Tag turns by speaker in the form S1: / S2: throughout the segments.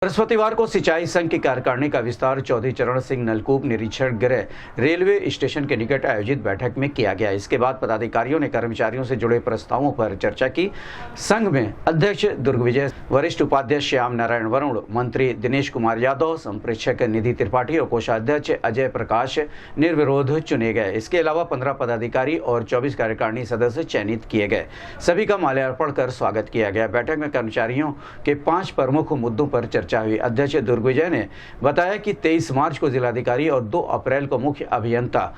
S1: बृहस्पतिवार को सिंचाई संघ की कार्यकारिणी का विस्तार चौधरी चरण सिंह नलकूप निरीक्षण गृह रेलवे स्टेशन के निकट आयोजित बैठक में किया गया। इसके बाद पदाधिकारियों ने कर्मचारियों से जुड़े प्रस्तावों पर चर्चा की। संघ में अध्यक्ष दुर्गविजय, वरिष्ठ उपाध्यक्ष श्याम नारायण वरुण, मंत्री दिनेश कुमार यादव, संप्रेक्षक निधि त्रिपाठी और कोषाध्यक्ष अजय प्रकाश निर्विरोध चुने गए। इसके अलावा 15 पदाधिकारी और 24 कार्यकारिणी सदस्य चयनित किए गए। सभी का माल्यार्पण कर स्वागत किया गया। बैठक में कर्मचारियों के 5 प्रमुख मुद्दों पर चर्चा हुई। अध्यक्ष दुर्गविजय ने बताया कि 23 मार्च को जिलाधिकारी और 2 अप्रैल को मुख्य अभियंता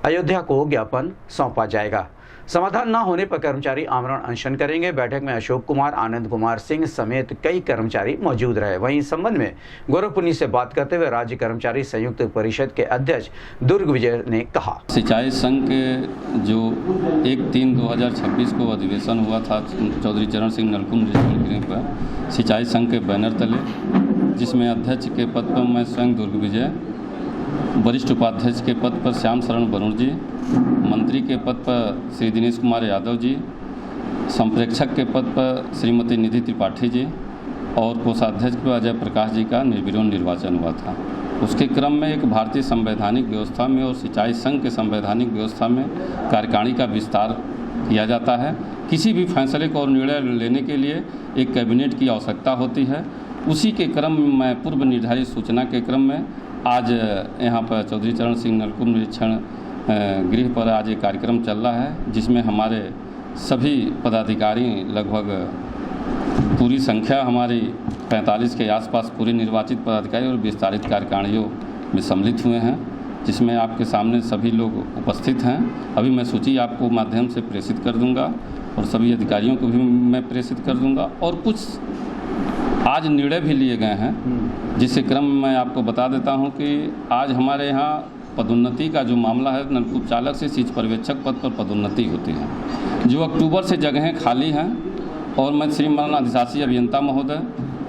S1: अयोध्या को ज्ञापन सौंपा जाएगा। समाधान न होने पर कर्मचारी आमरण अनशन करेंगे। बैठक में अशोक कुमार, आनंद कुमार सिंह समेत कई कर्मचारी मौजूद रहे। वहीं इस संबंध में गोरखपुर से बात करते हुए राज्य कर्मचारी संयुक्त परिषद के अध्यक्ष दुर्गविजय ने कहा,
S2: सिंचाई संघ के जो 1/3/2026 को अधिवेशन हुआ था चौधरी चरण सिंह नलकूप निरीक्षण गृह पर सिंचाई संघ के बैनर तले, जिसमें अध्यक्ष के पद पर मैं स्वयं दुर्गविजय, वरिष्ठ उपाध्यक्ष के पद पर श्याम शरण वरुण जी, मंत्री के पद पर श्री दिनेश कुमार यादव जी, संप्रेक्षक के पद पर श्रीमती निधि त्रिपाठी जी और कोषाध्यक्ष पर अजय प्रकाश जी का निर्विरोध निर्वाचन हुआ था। उसके क्रम में एक भारतीय संवैधानिक व्यवस्था में और सिंचाई संघ के संवैधानिक व्यवस्था में कार्यकारिणी का विस्तार किया जाता है। किसी भी फैसले को और निर्णय लेने के लिए एक कैबिनेट की आवश्यकता होती है। उसी के क्रम में पूर्व निर्धारित सूचना के क्रम में आज यहाँ पर चौधरी चरण सिंह नलकूप निरीक्षण गृह पर आज एक कार्यक्रम चल रहा है, जिसमें हमारे सभी पदाधिकारी लगभग पूरी संख्या हमारी 45 के आसपास पूरे निर्वाचित पदाधिकारी और विस्तारित कार्यकारिणियों में सम्मिलित हुए हैं, जिसमें आपके सामने सभी लोग उपस्थित हैं। अभी मैं सूची आपको माध्यम से प्रेषित कर दूंगा और सभी अधिकारियों को भी मैं प्रेषित कर दूंगा और कुछ आज निर्णय भी लिए गए हैं, जिसके क्रम में मैं आपको बता देता हूं कि आज हमारे यहाँ पदोन्नति का जो मामला है, नलकूप चालक से सीच पर्यवेक्षक पद पर पदोन्नति होती है, जो अक्टूबर से जगहें खाली हैं और मैं श्रीमान अधिशासी अभियंता महोदय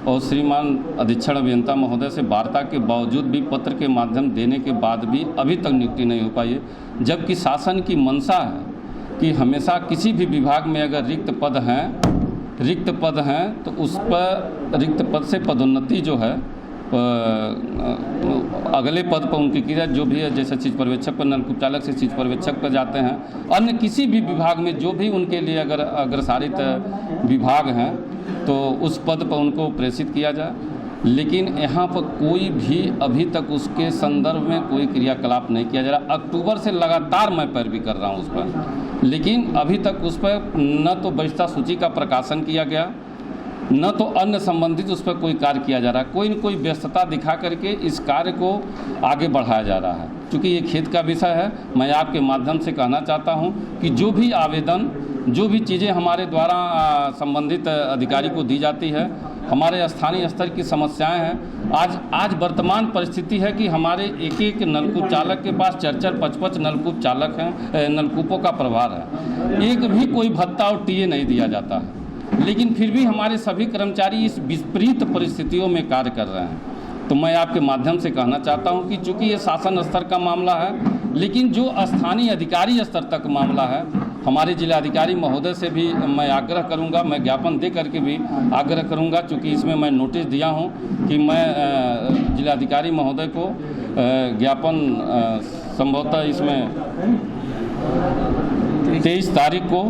S2: और श्रीमान अधीक्षण अभियंता महोदय से वार्ता के बावजूद भी, पत्र के माध्यम देने के बाद भी अभी तक नियुक्ति नहीं हो पाई है। जबकि शासन की मंशा है कि हमेशा किसी भी विभाग में अगर रिक्त पद हैं तो उस पर रिक्त पद से पदोन्नति जो है अगले पद पर उनकी क्रिया जो भी है, जैसे चीज पर्यवेक्षक पर नलकूप चालक से चीज पर्यवेक्षक पर जाते हैं, अन्य किसी भी विभाग में जो भी उनके लिए अगर अग्रसारित विभाग हैं तो उस पद पर उनको प्रेषित किया जाए। लेकिन यहाँ पर कोई भी अभी तक उसके संदर्भ में कोई क्रियाकलाप नहीं किया जा रहा। अक्टूबर से लगातार मैं पैरवी कर रहा हूँ उस पर, लेकिन अभी तक उस पर न तो वरिष्ठता सूची का प्रकाशन किया गया, न तो अन्य संबंधित उस पर कोई कार्य किया जा रहा है। कोई न कोई व्यस्तता दिखा करके इस कार्य को आगे बढ़ाया जा रहा है। क्योंकि ये खेत का विषय है, मैं आपके माध्यम से कहना चाहता हूँ कि जो भी आवेदन, जो भी चीज़ें हमारे द्वारा संबंधित अधिकारी को दी जाती है, हमारे स्थानीय स्तर की समस्याएं हैं। आज वर्तमान परिस्थिति है कि हमारे एक नलकूप चालक के पास 4-5 नलकूप चालक हैं, नलकूपों का प्रभार है। एक भी कोई भत्ता और टीए नहीं दिया जाता है, लेकिन फिर भी हमारे सभी कर्मचारी इस विपरीत परिस्थितियों में कार्य कर रहे हैं। तो मैं आपके माध्यम से कहना चाहता हूं कि चूंकि ये शासन स्तर का मामला है, लेकिन जो स्थानीय अधिकारी स्तर तक मामला है, हमारे जिलाधिकारी महोदय से भी मैं आग्रह करूंगा, मैं ज्ञापन दे करके भी आग्रह करूंगा, चूँकि इसमें मैं नोटिस दिया हूं कि मैं जिलाधिकारी महोदय को ज्ञापन संभवतः इसमें 23 तारीख को,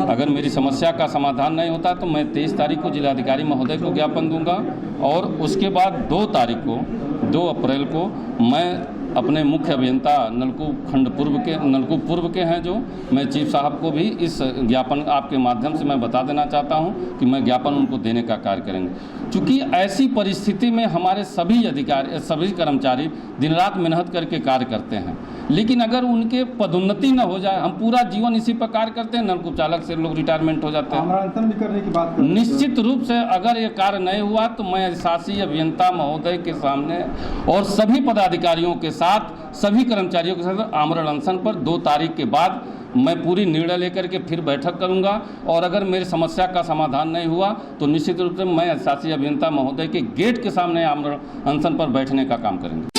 S2: अगर मेरी समस्या का समाधान नहीं होता तो मैं 23 तारीख को जिलाधिकारी महोदय को ज्ञापन दूंगा और उसके बाद 2 अप्रैल को मैं अपने मुख्य अभियंता नलकूप पूर्व के हैं, जो मैं चीफ साहब को भी इस ज्ञापन आपके माध्यम से मैं बता देना चाहता हूं कि मैं ज्ञापन उनको देने का कार्य करेंगे। क्योंकि ऐसी परिस्थिति में हमारे सभी कर्मचारी दिन रात मेहनत करके कार्य करते हैं, लेकिन अगर उनके पदोन्नति न हो जाए, हम पूरा जीवन इसी पर कार्य करते हैं, नलकूप चालक से लोग रिटायरमेंट हो जाते हैं।
S3: भी करने की बात
S2: निश्चित रूप से अगर ये कार्य नहीं हुआ तो मैं अधिशासी अभियंता महोदय के सामने और सभी पदाधिकारियों के साथ, सभी कर्मचारियों के साथ आमरण अनशन पर 2 तारीख के बाद मैं पूरी निर्णय लेकर के फिर बैठक करूंगा। और अगर मेरी समस्या का समाधान नहीं हुआ तो निश्चित रूप से मैं अधिशासी अभियंता महोदय के गेट के सामने आमरण अनशन पर बैठने का काम करेंगे।